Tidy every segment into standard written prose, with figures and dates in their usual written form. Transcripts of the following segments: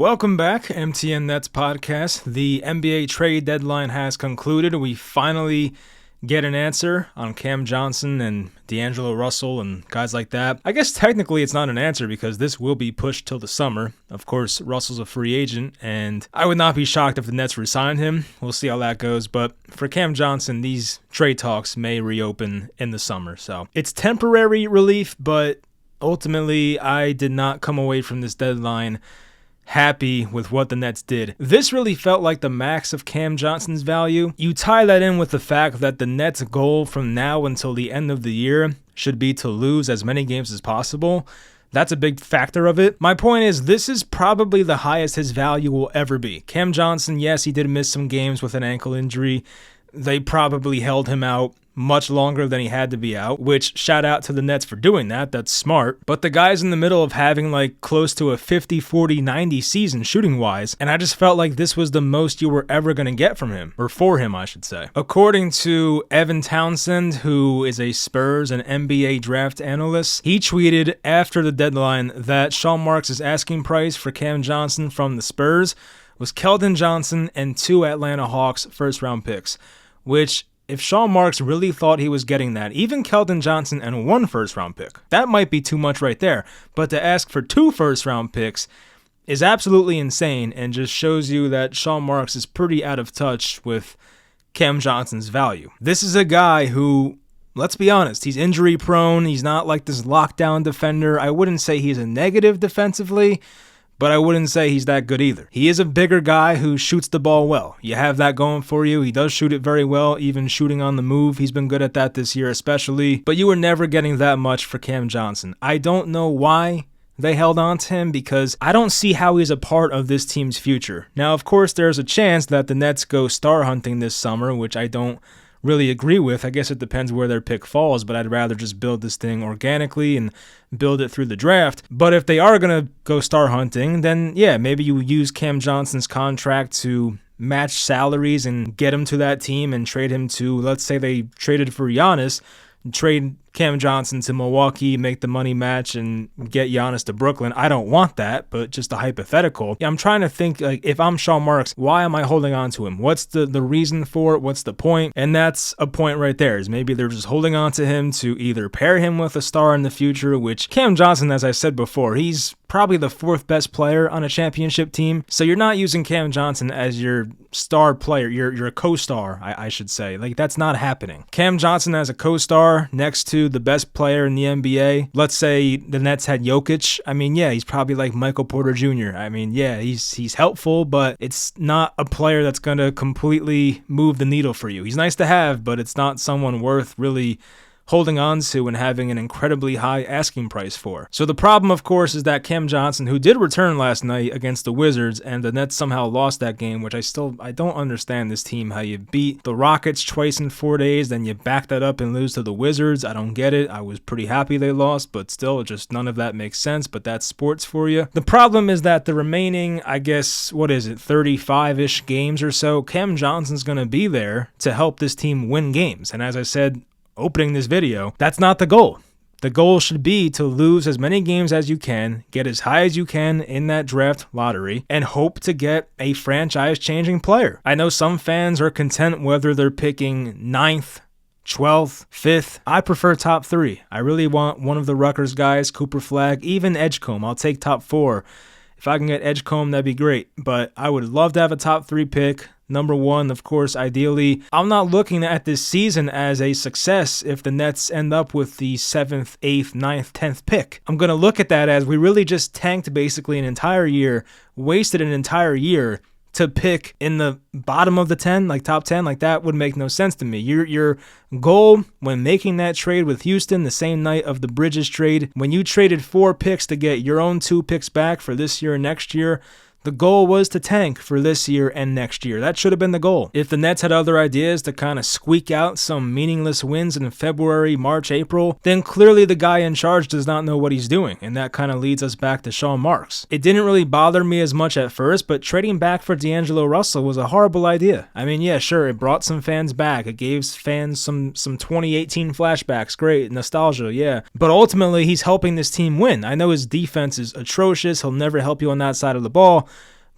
Welcome back, MTN Nets podcast. The NBA trade deadline has concluded. We finally get an answer on Cam Johnson and D'Angelo Russell and guys like that. I guess technically it's not an answer because this will be pushed till the summer. Of course, Russell's a free agent, and I would not be shocked if the Nets re-sign him. We'll see how that goes. But for Cam Johnson, these trade talks may reopen in the summer. So it's temporary relief, but ultimately I did not come away from this deadline happy with what the Nets did. This really felt like the max of Cam Johnson's value. You tie that in with the fact that the Nets' goal from now until the end of the year should be to lose as many games as possible. That's a big factor of it. My point is, this is probably the highest his value will ever be. Cam Johnson, yes, he did miss some games with an ankle injury. They probably held him out much longer than he had to be out, which shout out to the Nets for doing that. That's smart. But the guy's in the middle of having like close to a 50, 40, 90 season shooting wise, and I just felt like this was the most you were ever going to get from him, or for him, I should say. According to Evan Townsend, who is a Spurs and NBA draft analyst, he tweeted after the deadline that Sean Marks' asking price for Cam Johnson from the Spurs was Keldon Johnson and 2 Atlanta Hawks first-round picks, which if Sean Marks really thought he was getting that, even Keldon Johnson and 1 first-round pick, that might be too much right there. But to ask for 2 first-round picks is absolutely insane and just shows you that Sean Marks is pretty out of touch with Cam Johnson's value. This is a guy who, let's be honest, he's injury-prone. He's not like this lockdown defender. I wouldn't say he's a negative defensively, but I wouldn't say he's that good either. He is a bigger guy who shoots the ball well. You have that going for you. He does shoot it very well, even shooting on the move. He's been good at that this year especially, but you were never getting that much for Cam Johnson. I don't know why they held on to him because I don't see how he's a part of this team's future. Now, of course, there's a chance that the Nets go star hunting this summer, which I don't really agree with. I guess it depends where their pick falls, but I'd rather just build this thing organically and build it through the draft. But if they are going to go star hunting, then yeah, maybe you use Cam Johnson's contract to match salaries and get him to that team and trade him to, let's say they traded for Giannis, trade Cam Johnson to Milwaukee, make the money match, and get Giannis to Brooklyn. I don't want that, but just a hypothetical. I'm trying to think, like, if I'm Sean Marks, why am I holding on to him? What's the reason for it? What's the point? And that's a point right there, is maybe they're just holding on to him to either pair him with a star in the future, which Cam Johnson, as I said before, he's probably the 4th best player on a championship team. So you're not using Cam Johnson as your star player, your co-star, I should say. Like, that's not happening. Cam Johnson as a co-star next to the best player in the NBA. Let's say the Nets had Jokic. I mean, yeah, he's probably like Michael Porter Jr. I mean, yeah, he's helpful, but it's not a player that's going to completely move the needle for you. He's nice to have, but it's not someone worth really holding on to and having an incredibly high asking price for. So the problem, of course, is that Cam Johnson, who did return last night against the Wizards, and the Nets somehow lost that game, which I don't understand this team, how you beat the Rockets twice in 4 days, then you back that up and lose to the Wizards. I don't get it. I was pretty happy they lost, but still, just none of that makes sense, but that's sports for you. The problem is that the remaining, I guess, 35-ish games or so, Cam Johnson's going to be there to help this team win games. And as I said, opening this video, that's not the goal. The goal should be to lose as many games as you can, get as high as you can in that draft lottery, and hope to get a franchise-changing player. I know some fans are content whether they're picking 9th, 12th, 5th. I prefer top 3. I really want one of the Rutgers guys, Cooper Flagg, even Edgecombe. I'll take top 4. If I can get Edgecombe, that'd be great. But I would love to have a top 3 pick. Number 1, of course, ideally. I'm not looking at this season as a success if the Nets end up with the 7th, 8th, 9th, 10th pick. I'm going to look at that as we really just tanked basically an entire year, wasted an entire year to pick in the bottom of the 10, like top 10, like that would make no sense to me. Your goal when making that trade with Houston the same night of the Bridges trade, when you traded 4 picks to get your own 2 picks back for this year and next year, the goal was to tank for this year and next year. That should have been the goal. If the Nets had other ideas to kind of squeak out some meaningless wins in February, March, April, then clearly the guy in charge does not know what he's doing, and that kind of leads us back to Sean Marks. It didn't really bother me as much at first, but trading back for D'Angelo Russell was a horrible idea. I mean, yeah, sure, it brought some fans back. It gave fans some 2018 flashbacks. Great, nostalgia, yeah. But ultimately, he's helping this team win. I know his defense is atrocious. He'll never help you on that side of the ball.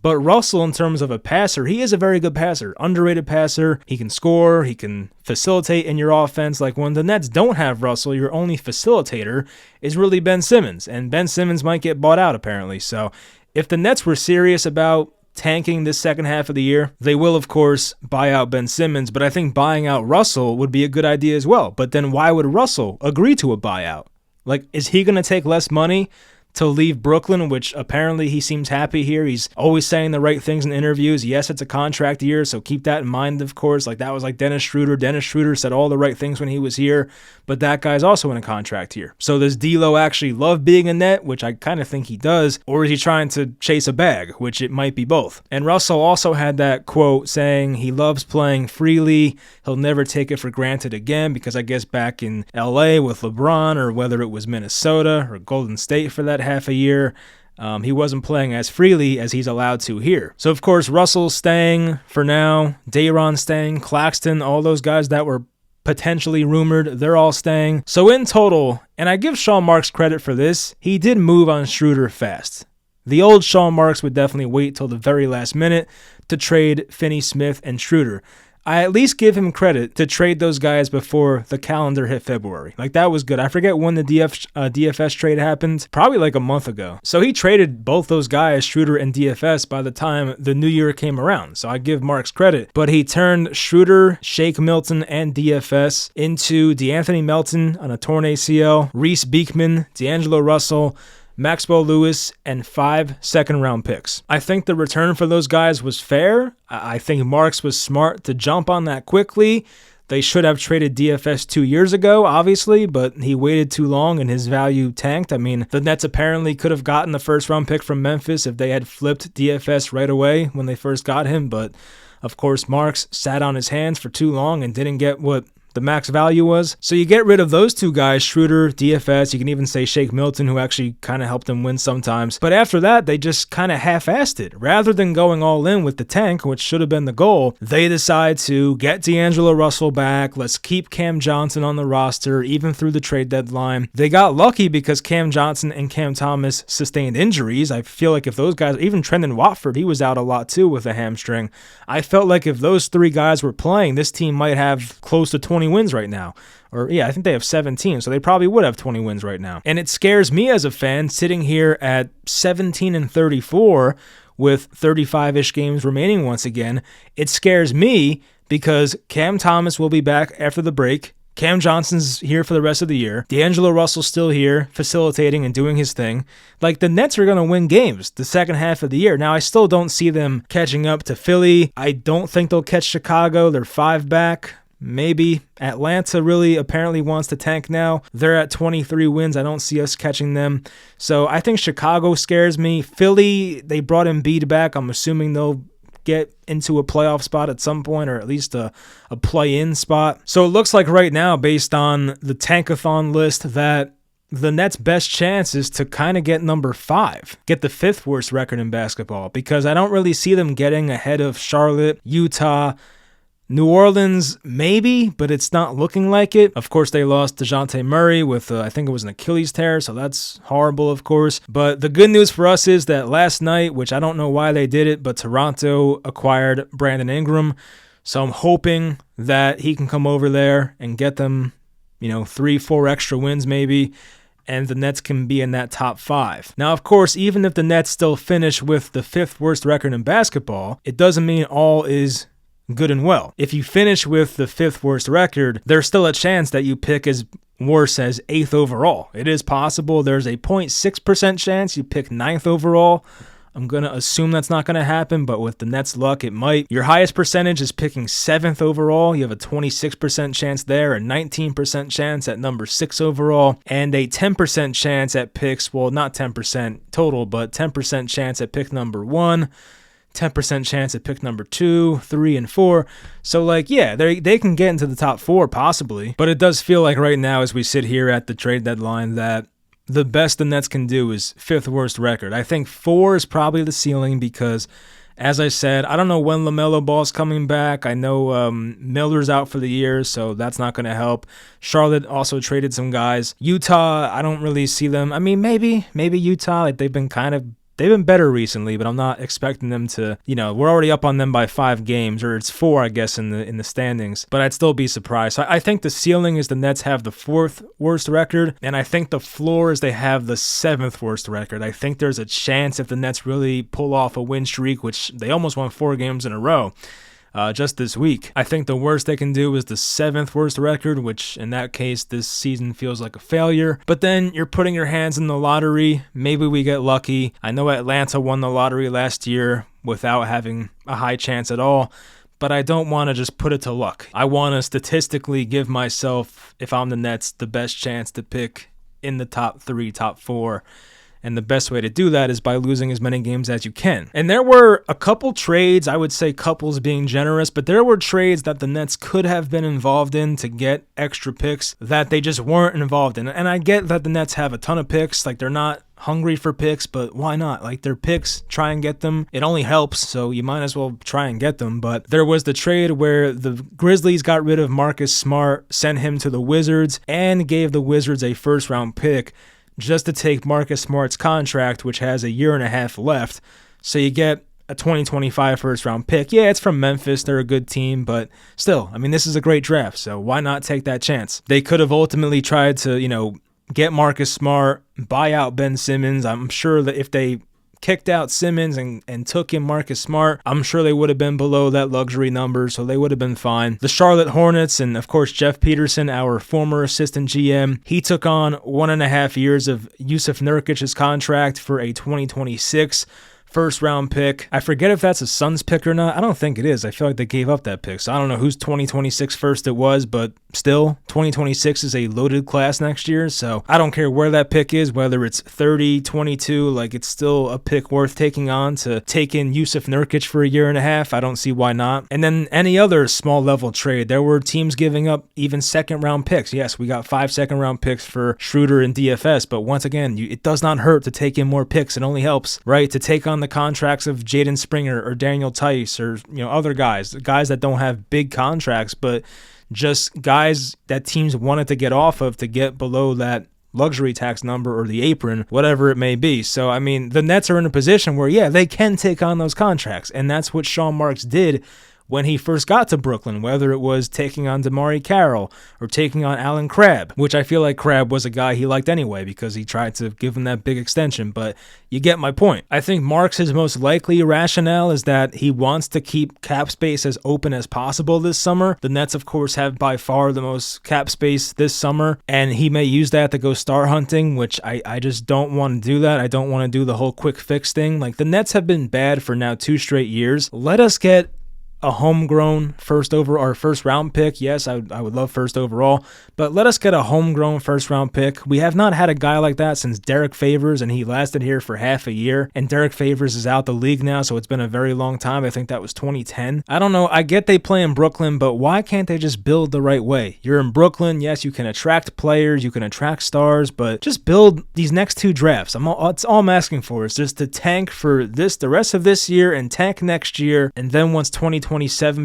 But Russell, in terms of a passer, he is a very good passer, underrated passer. He can score, he can facilitate in your offense. Like when the Nets don't have Russell, your only facilitator is really Ben Simmons, and Ben Simmons might get bought out apparently. So if the Nets were serious about tanking this second half of the year, they will, of course, buy out Ben Simmons, but I think buying out Russell would be a good idea as well. But then why would Russell agree to a buyout? Like, is he going to take less money to leave Brooklyn, which apparently he seems happy here? He's always saying the right things in interviews. Yes, it's a contract year, so keep that in mind, of course. Like, that was like Dennis Schroeder. Dennis Schroeder said all the right things when he was here, but that guy's also in a contract year. So does D'Lo actually love being a Net, which I kind of think he does, or is he trying to chase a bag, which it might be both? And Russell also had that quote saying he loves playing freely. He'll never take it for granted again, because I guess back in LA with LeBron, or whether it was Minnesota or Golden State for that half a year, he wasn't playing as freely as he's allowed to here. So, of course, Russell's staying for now. Day'Ron staying. Claxton, all those guys that were potentially rumored, they're all staying. So in total, and I give Sean Marks credit for this, he did move on Schroeder fast. The old Sean Marks would definitely wait till the very last minute to trade Finney-Smith and Schroeder. I at least give him credit to trade those guys before the calendar hit February. Like, that was good. I forget when the DFS trade happened. Probably like a month ago. So he traded both those guys, Schroeder and DFS, by the time the new year came around. So I give Marks credit. But he turned Schroeder, Shake Milton, and DFS into DeAnthony Melton on a torn ACL, Reese Beekman, D'Angelo Russell, Maxwell Lewis, and 5 second-round picks. I think the return for those guys was fair. I think Marks was smart to jump on that quickly. They should have traded DFS 2 years ago, obviously, but he waited too long and his value tanked. I mean, the Nets apparently could have gotten the first-round pick from Memphis if they had flipped DFS right away when they first got him, but of course Marks sat on his hands for too long and didn't get what the max value was. So you get rid of those two guys, Schroeder, DFS, you can even say Shake Milton, who actually kind of helped them win sometimes. But after that, they just kind of half-assed it. Rather than going all in with the tank, which should have been the goal, they decide to get D'Angelo Russell back. Let's keep Cam Johnson on the roster, even through the trade deadline. They got lucky because Cam Johnson and Cam Thomas sustained injuries. I feel like if those guys, even Trendon Watford, he was out a lot too with a hamstring. I felt like if those three guys were playing, this team might have close to 20 wins right now. Or yeah, I think they have 17, so they probably would have 20 wins right now. And it scares me as a fan sitting here at 17-34 with 35-ish games remaining once again. It scares me because Cam Thomas will be back after the break. Cam Johnson's here for the rest of the year. D'Angelo Russell's still here, facilitating and doing his thing. Like, the Nets are going to win games the second half of the year. Now, I still don't see them catching up to Philly. I don't think they'll catch Chicago. They're 5 back. Maybe. Atlanta really apparently wants to tank now. They're at 23 wins. I don't see us catching them. So I think Chicago scares me. Philly, they brought Embiid back. I'm assuming they'll get into a playoff spot at some point, or at least a play-in spot. So it looks like right now, based on the tankathon list, that the Nets' best chance is to kind of get number 5, get the 5th worst record in basketball, because I don't really see them getting ahead of Charlotte, Utah, New Orleans, maybe, but it's not looking like it. Of course, they lost DeJounte Murray with, I think it was an Achilles tear, so that's horrible, of course. But the good news for us is that last night, which I don't know why they did it, but Toronto acquired Brandon Ingram. So I'm hoping that he can come over there and get them, 3-4 extra wins maybe, and the Nets can be in that top 5. Now, of course, even if the Nets still finish with the 5th worst record in basketball, it doesn't mean all is good and well. If you finish with the 5th worst record, there's still a chance that you pick as worse as 8th overall. It is possible. There's a 0.6% chance you pick 9th overall. I'm going to assume that's not going to happen, but with the Nets' luck, it might. Your highest percentage is picking 7th overall. You have a 26% chance there, a 19% chance at number 6 overall, and a 10% chance at picks, well, not 10% total, but 10% chance at pick number 1. 10% chance at pick number 2, 3, and 4. So, they can get into the top 4 possibly. But it does feel like right now, as we sit here at the trade deadline, that the best the Nets can do is 5th worst record. I think 4 is probably the ceiling because, as I said, I don't know when LaMelo Ball's coming back. I know Miller's out for the year, so that's not going to help. Charlotte also traded some guys. Utah, I don't really see them. I mean, maybe Utah. They've been kind of They've been better recently, but I'm not expecting them to, we're already up on them by 5 games, or it's 4, I guess, in the standings, but I'd still be surprised. So I think the ceiling is the Nets have the 4th worst record, and I think the floor is they have the 7th worst record. I think there's a chance if the Nets really pull off a win streak, which they almost won 4 games in a row, just this week. I think the worst they can do is the 7th worst record, which in that case, this season feels like a failure. But then you're putting your hands in the lottery. Maybe we get lucky. I know Atlanta won the lottery last year without having a high chance at all, but I don't want to just put it to luck. I want to statistically give myself, if I'm the Nets, the best chance to pick in the top 3, top 4. And the best way to do that is by losing as many games as you can. And there were a couple trades, I would say couples being generous, but there were trades that the Nets could have been involved in to get extra picks that they just weren't involved in. And I get that the Nets have a ton of picks, like they're not hungry for picks, but why not? Like, their picks, try and get them. It only helps, so you might as well try and get them. But there was the trade where the Grizzlies got rid of Marcus Smart, sent him to the Wizards, and gave the Wizards a first-round pick just to take Marcus Smart's contract, which has 1.5 years left. So you get a 2025 first-round pick. Yeah, it's from Memphis. They're a good team, but still, I mean, this is a great draft, so why not take that chance? They could have ultimately tried to, get Marcus Smart, buy out Ben Simmons. I'm sure that if they kicked out Simmons and took in Marcus Smart, I'm sure they would have been below that luxury number, so they would have been fine. The Charlotte Hornets, and of course Jeff Peterson, our former assistant GM, he took on 1.5 years of Jusuf Nurkic's contract for a 2026 first-round pick. I forget if that's a Suns pick or not. I don't think it is. I feel like they gave up that pick, so I don't know whose 2026 first it was, but still, 2026 is a loaded class next year, so I don't care where that pick is, whether it's 30, 22, like it's still a pick worth taking on to take in Jusuf Nurkic for 1.5 years. I don't see why not. And then any other small-level trade, there were teams giving up even second-round picks. Yes, we got 5 second-round picks for Schroeder and DFS, but once again, it does not hurt to take in more picks. It only helps, right, to take on the contracts of Jaden Springer or Daniel Tice or other guys that don't have big contracts, but just guys that teams wanted to get off of to get below that luxury tax number or the apron, whatever it may be. So, I mean, the Nets are in a position where, yeah, they can take on those contracts, and that's what Sean Marks did when he first got to Brooklyn, whether it was taking on DeMarre Carroll or taking on Alan Crabb, which I feel like Crabb was a guy he liked anyway because he tried to give him that big extension, but you get my point. I think Marks' most likely rationale is that he wants to keep cap space as open as possible this summer. The Nets, of course, have by far the most cap space this summer, and he may use that to go star hunting, which I just don't want to do that. I don't want to do the whole quick fix thing. Like, the Nets have been bad for now 2 straight years. Let us get a homegrown first round pick. Yes, I would love first overall, but let us get a homegrown first round pick. We have not had a guy like that since Derek Favors, and he lasted here for half a year, and Derek Favors is out the league now, so it's been a very long time. I think that was 2010. I don't know. I get they play in Brooklyn, but why can't they just build the right way? You're in Brooklyn. Yes, you can attract players, you can attract stars, but just build these next 2 drafts. It's all I'm asking for is just to tank for the rest of this year and tank next year, and then once 2027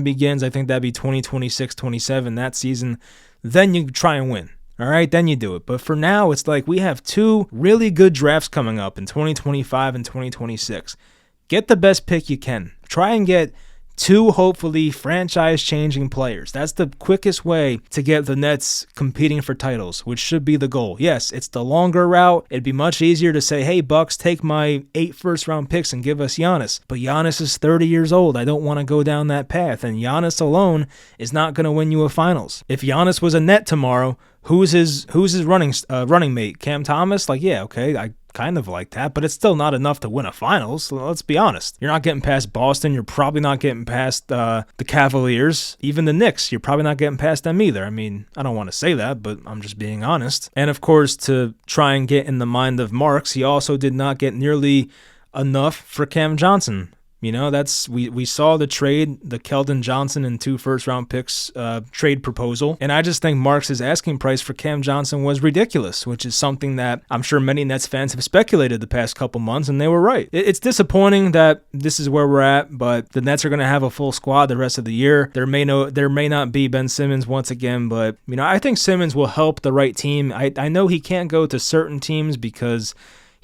begins, I think that'd be 2026-27, that season, then you try and win. All right, then you do it. But for now, it's like we have 2 really good drafts coming up in 2025 and 2026. Get the best pick you can. Try and get 2 hopefully franchise-changing players. That's the quickest way to get the Nets competing for titles, which should be the goal. Yes, it's the longer route. It'd be much easier to say, hey, Bucks, take my 8 first-round picks and give us Giannis. But Giannis is 30 years old. I don't want to go down that path, and Giannis alone is not going to win you a finals. If Giannis was a Net tomorrow, who's his running mate? Cam Thomas? Like, yeah, okay, I kind of like that, but it's still not enough to win a finals. So let's be honest. You're not getting past Boston. You're probably not getting past the Cavaliers. Even the Knicks, you're probably not getting past them either. I mean, I don't want to say that, but I'm just being honest. And of course, to try and get in the mind of Marks, he also did not get nearly enough for Cam Johnson. That's we saw the trade, the Keldon Johnson and 2 first-round picks trade proposal, and I just think Marks' asking price for Cam Johnson was ridiculous, which is something that I'm sure many Nets fans have speculated the past couple months, and they were right. It's disappointing that this is where we're at, but the Nets are going to have a full squad the rest of the year. There may not be Ben Simmons once again, but I think Simmons will help the right team. I know he can't go to certain teams because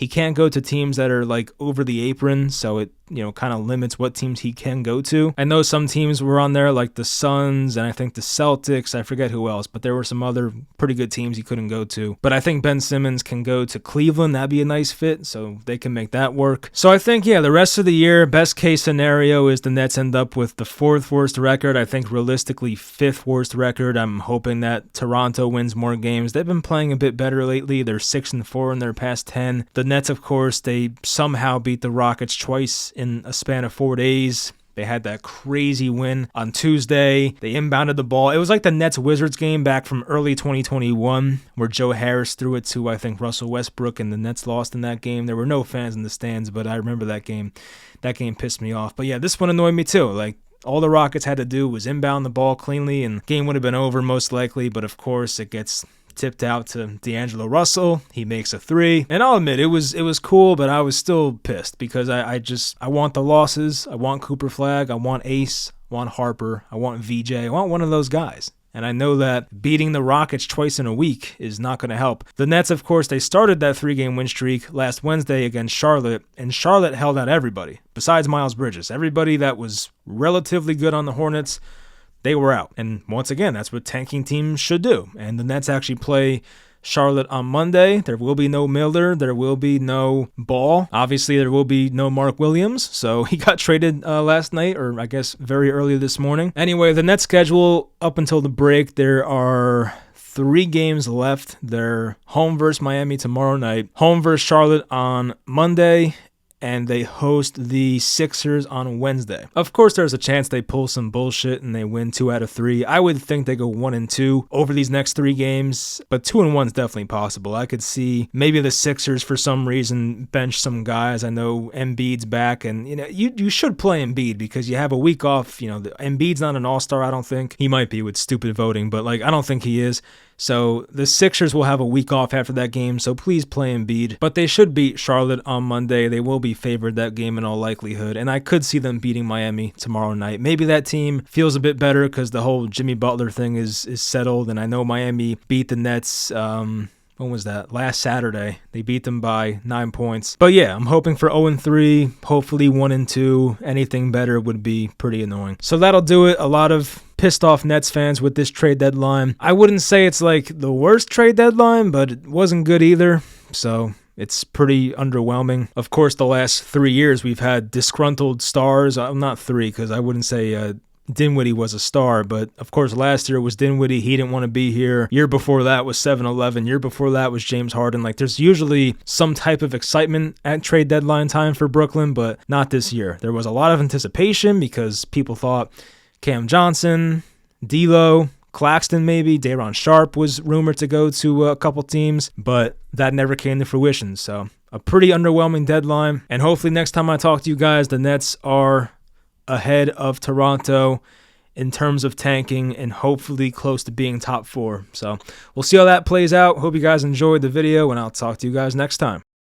He can't go to teams that are like over the apron, so it, kind of limits what teams he can go to. I know some teams were on there like the Suns and I think the Celtics, I forget who else, but there were some other pretty good teams he couldn't go to. But I think Ben Simmons can go to Cleveland. That'd be a nice fit, so they can make that work. So I think, the rest of the year, best case scenario is the Nets end up with the 4th worst record. I think realistically 5th worst record. I'm hoping that Toronto wins more games. They've been playing a bit better lately. They're 6-4 in their past 10. The Nets, of course, they somehow beat the Rockets twice in a span of 4 days. They had that crazy win on Tuesday. They inbounded the ball. It was like the Nets-Wizards game back from early 2021 where Joe Harris threw it to, I think, Russell Westbrook, and the Nets lost in that game. There were no fans in the stands, but I remember that game. That game pissed me off. But yeah, this one annoyed me too. Like, all the Rockets had to do was inbound the ball cleanly, and the game would have been over most likely. But of course, it gets tipped out to D'Angelo Russell. He makes a 3. And I'll admit, it was cool, but I was still pissed because I want the losses. I want Cooper Flagg. I want Ace. I want Harper. I want VJ. I want one of those guys. And I know that beating the Rockets twice in a week is not going to help. The Nets, of course, they started that 3-game win streak last Wednesday against Charlotte, and Charlotte held out everybody, besides Miles Bridges. Everybody that was relatively good on the Hornets, they were out. And once again, that's what tanking teams should do. And the Nets actually play Charlotte on Monday. There will be no Miller. There will be no Ball. Obviously, there will be no Mark Williams. So he got traded last night, or I guess very early this morning. Anyway, the Nets schedule up until the break, there are 3 games left. They're home versus Miami tomorrow night, home versus Charlotte on Monday, and they host the Sixers on Wednesday. Of course, there's a chance they pull some bullshit and they win 2 out of 3. I would think they go 1-2 over these next 3 games, but 2-1 is definitely possible. I could see maybe the Sixers, for some reason, bench some guys. I know Embiid's back, and you should play Embiid because you have a week off. Embiid's not an all-star, I don't think. He might be with stupid voting, but I don't think he is. So the Sixers will have a week off after that game, so please play Embiid. But they should beat Charlotte on Monday. They will be favored that game in all likelihood, and I could see them beating Miami tomorrow night. Maybe that team feels a bit better because the whole Jimmy Butler thing is settled, and I know Miami beat the Nets, when was that? Last Saturday. They beat them by 9 points. But yeah, I'm hoping for 0-3, hopefully 1-2. Anything better would be pretty annoying. So that'll do it. A lot of pissed off Nets fans with this trade deadline. I wouldn't say it's like the worst trade deadline, but it wasn't good either. So it's pretty underwhelming. Of course, the last 3 years we've had disgruntled stars. Not 3, because I wouldn't say Dinwiddie was a star, but of course last year was Dinwiddie. He didn't want to be here. Year before that was 7-11. Year before that was James Harden. There's usually some type of excitement at trade deadline time for Brooklyn, but not this year. There was a lot of anticipation because people thought Cam Johnson, D'Lo, Claxton maybe, Day'Ron Sharpe was rumored to go to a couple teams, but that never came to fruition. So a pretty underwhelming deadline, and hopefully next time I talk to you guys, the Nets are ahead of Toronto in terms of tanking and hopefully close to being top 4. So we'll see how that plays out. Hope you guys enjoyed the video, and I'll talk to you guys next time.